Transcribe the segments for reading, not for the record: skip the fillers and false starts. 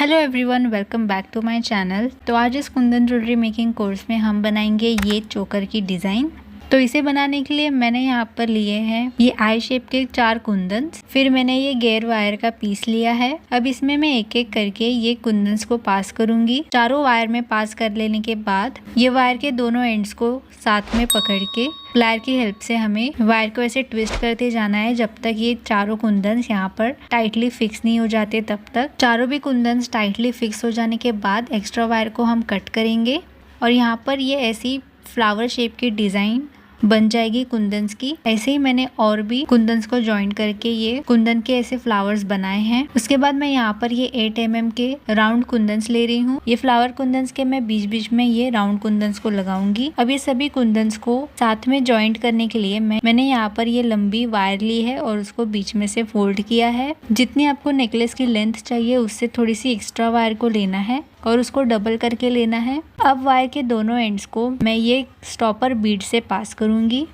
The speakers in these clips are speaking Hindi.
Hello everyone, welcome back to my channel. तो आज इस कुंदन ज्वेलरी मेकिंग कोर्स में हम बनाएंगे ये चोकर की डिज़ाइन। तो इसे बनाने के लिए मैंने यहाँ पर लिए हैं ये आई शेप के 4 कुंदन्स। फिर मैंने ये गेयर वायर का पीस लिया है। अब इसमें मैं एक एक करके ये कुंदन्स को पास करूंगी। चारों वायर में पास कर लेने के बाद ये वायर के दोनों एंड्स को साथ में पकड़ के प्लायर की हेल्प से हमें वायर को ऐसे ट्विस्ट करते जाना है जब तक ये चारों कुंदन्स यहाँ पर टाइटली फिक्स नहीं हो जाते। तब तक चारों भी कुंदन्स टाइटली फिक्स हो जाने के बाद एक्स्ट्रा वायर को हम कट करेंगे और यहाँ पर ये ऐसी फ्लावर शेप की डिज़ाइन बन जाएगी कुंदन्स की। ऐसे ही मैंने और भी कुंदन्स को जॉइन करके ये कुंदन के ऐसे फ्लावर्स बनाए हैं। उसके बाद मैं यहाँ पर ये 8 mm के राउंड कुंदन्स ले रही हूँ। ये फ्लावर कुंदन्स के मैं बीच बीच में ये राउंड कुंदन्स को लगाऊंगी। अब ये सभी कुंदन्स को साथ में जॉइंट करने के लिए मैंने यहाँ पर ये लंबी वायर ली है और उसको बीच में से फोल्ड किया है। जितनी आपको नेकलेस की लेंथ चाहिए उससे थोड़ी सी एक्स्ट्रा वायर को लेना है और उसको डबल करके लेना है। अब वायर के दोनों एंड्स को मैं ये स्टॉपर बीड से पास करूंगी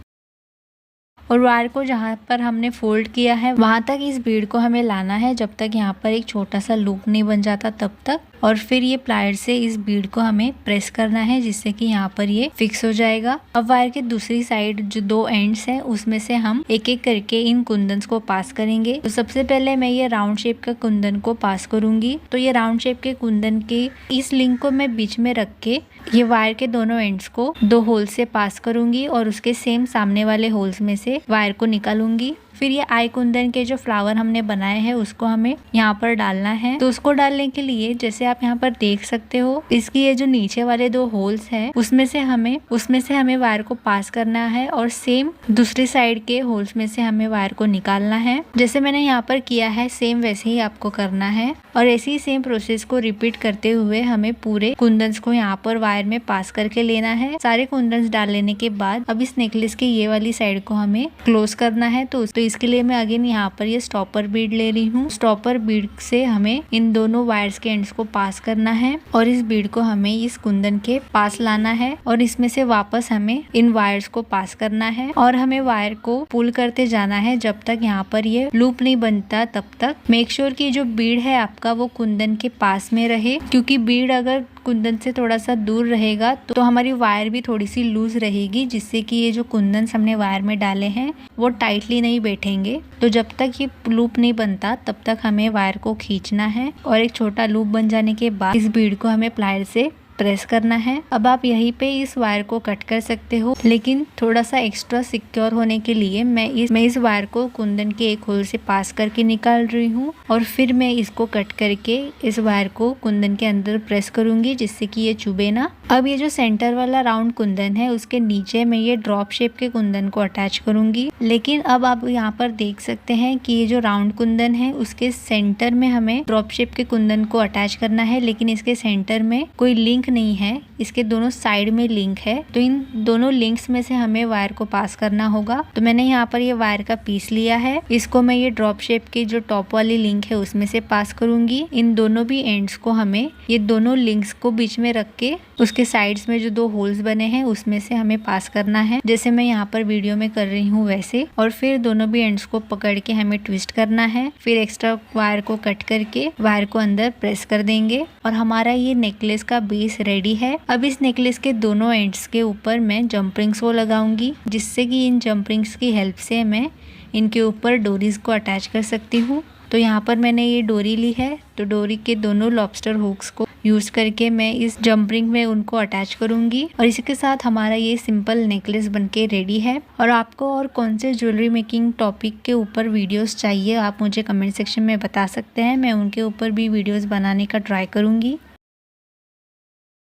और वायर को जहाँ पर हमने फोल्ड किया है वहां तक इस बीड को हमें लाना है जब तक यहाँ पर एक छोटा सा लूप नहीं बन जाता तब तक। और फिर ये प्लायर से इस बीड को हमें प्रेस करना है जिससे कि यहाँ पर ये फिक्स हो जाएगा। अब वायर के दूसरी साइड जो 2 एंड्स हैं उसमें से हम एक एक करके इन कुंदन्स को पास करेंगे। तो सबसे पहले मैं ये राउंड शेप का कुंदन को पास करूंगी। तो ये राउंड शेप के कुंदन की इस लिंक को मैं बीच में रख के ये वायर के दोनों एंड्स को 2 होल से पास करूंगी और उसके सेम सामने वाले होल्स में से वायर को निकालूंगी। फिर ये आई कुंदन के जो फ्लावर हमने बनाए हैं उसको हमें यहाँ पर डालना है। तो उसको डालने के लिए जैसे आप यहाँ पर देख सकते हो इसकी ये जो नीचे वाले 2 होल्स हैं उसमें से हमें वायर को पास करना है और सेम दूसरी साइड के होल्स में से हमें वायर को निकालना है। जैसे मैंने यहाँ पर किया है सेम वैसे ही आपको करना है और ऐसे ही सेम प्रोसेस को रिपीट करते हुए हमें पूरे कुंदन्स को यहाँ पर वायर में पास करके लेना है। सारे कुंदन्स डाल लेने के बाद अब इस नेकलेस की ये वाली साइड को हमें क्लोज करना है। तो इसके लिए मैं अगेन यहाँ पर ये स्टॉपर बीड ले रही हूँ। स्टॉपर बीड से हमें इन दोनों वायर्स के एंड्स को पास करना है और इस बीड को हमें इस कुंदन के पास लाना है और इसमें से वापस हमें इन वायर्स को पास करना है और हमें वायर को पुल करते जाना है जब तक यहाँ पर ये लूप नहीं बनता। तब तक मेक श्योर कि जो बीड है आपका वो कुंदन के पास में रहे, क्योंकि बीड अगर कुंदन से थोड़ा सा दूर रहेगा तो हमारी वायर भी थोड़ी सी लूज रहेगी जिससे कि ये जो कुंदन हमने वायर में डाले हैं वो टाइटली नहीं बैठेंगे। तो जब तक ये लूप नहीं बनता तब तक हमें वायर को खींचना है और एक छोटा लूप बन जाने के बाद इस बीड को हमें प्लायर से प्रेस करना है। अब आप यहीं पे इस वायर को कट कर सकते हो, लेकिन थोड़ा सा एक्स्ट्रा सिक्योर होने के लिए मैं इस वायर को कुंदन के एक होल से पास करके निकाल रही हूँ और फिर मैं इसको कट करके इस वायर को कुंदन के अंदर प्रेस करूंगी जिससे कि ये चुभे ना। अब ये जो सेंटर वाला राउंड कुंदन है उसके नीचे मैं ये ड्रॉप शेप के कुंदन को अटैच करूंगी। लेकिन अब आप यहाँ पर देख सकते हैं कि ये जो राउंड कुंदन है उसके सेंटर में हमें ड्रॉप शेप के कुंदन को अटैच करना है, लेकिन इसके सेंटर में कोई लिंक नहीं है, इसके दोनों साइड में लिंक है। तो इन दोनों लिंक्स में से हमें वायर को पास करना होगा। तो मैंने यहाँ पर ये वायर का पीस लिया है, इसको मैं ये ड्रॉप शेप की जो टॉप वाली लिंक है उसमें से पास करूंगी। इन दोनों भी एंड्स को हमें ये दोनों लिंक्स को बीच में रख के उसके साइड्स में जो 2 होल्स बने हैं उसमें से हमें पास करना है, जैसे मैं यहाँ पर वीडियो में कर रही हूँ वैसे। और फिर दोनों भी एंड्स को पकड़ के हमें ट्विस्ट करना है। फिर एक्स्ट्रा वायर को कट करके वायर को अंदर प्रेस कर देंगे और हमारा ये नेकलेस का बेस रेडी है। अब इस नेकलेस के दोनों एंड्स के ऊपर मैं जंप रिंग्स को लगाऊंगी जिससे कि इन जंप रिंग्स की हेल्प से मैं इनके ऊपर डोरीज को अटैच कर सकती हूँ। तो यहाँ पर मैंने ये डोरी ली है, तो डोरी के दोनों लॉबस्टर हुक्स को यूज करके मैं इस जंप रिंग में उनको अटैच करूंगी और इसी के साथ हमारा ये सिंपल नेकलेस बनके रेडी है। और आपको और कौन से ज्वेलरी मेकिंग टॉपिक के ऊपर वीडियोस चाहिए आप मुझे कमेंट सेक्शन में बता सकते हैं, मैं उनके ऊपर भी वीडियोस बनाने का ट्राई करूंगी।